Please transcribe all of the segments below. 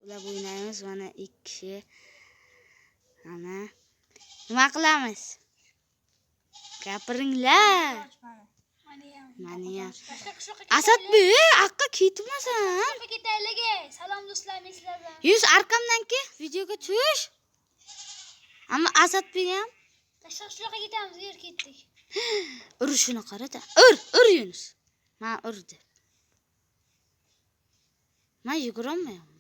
Ular o'ynaymiz. Mana 2 kishi. Ana. Nima qilamiz? Gapiringlar. Mana. Asadbek, aqqa ketmasan. Salom do'stlar, men sizlardan. Yuz arkamdan ke, videoga tush. Ammo Asadbek ham Tashqariga ketamiz, yer ketdik. urishini qara-da. Ur Yunus. Men urdi. Men yugurolmayman.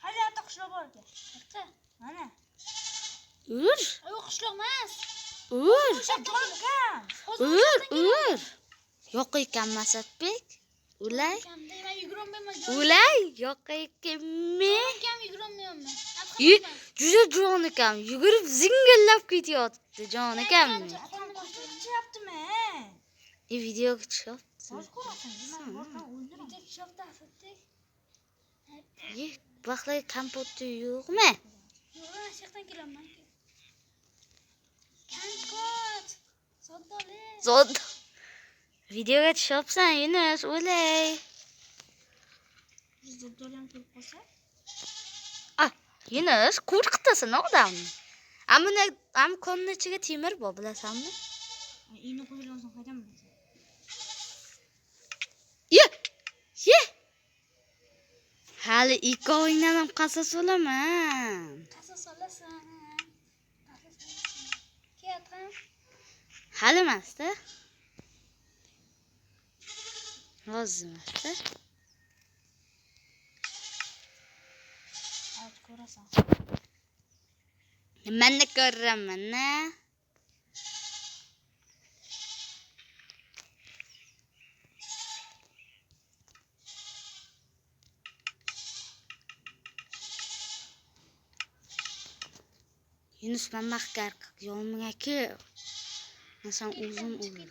Hali yerda qishloq bor ekan. Qayerda? Mana. Ur. Yo'q, qishloq emas. Ur. Ur. Yo'q ekan Asadbek. Ulay. Men yugurolmayman. Ulay yo'q ekanmi? Kam yugurolmayman. Juda jon ekan. Yugurib zingillab ketyapti jon ekanmi? Yaptimi? Videoga chiqyapti. Baxtlar kompotni yo'qmi? Yo'q, shaqdan kelaman. Kompot. Soddalik. Zod. Videoga chiqyapsan Yunus, o'lay. Soddalik kelib qolsa? Yunus, qo'rqitasan odamni. Am qonning ichiga temir bor, bilasanmi? Ini qo'yilgan qaydan bilasan? Ye. Hali ikkovingdan ham qasos olaman. Qasos olasan. Ketdim. Hali emas-da. Hozir emas-da. Hozir ko'rasan. Men ko'raman, na. Yunus, ben bakar yoluna ki. Sen uzun olur.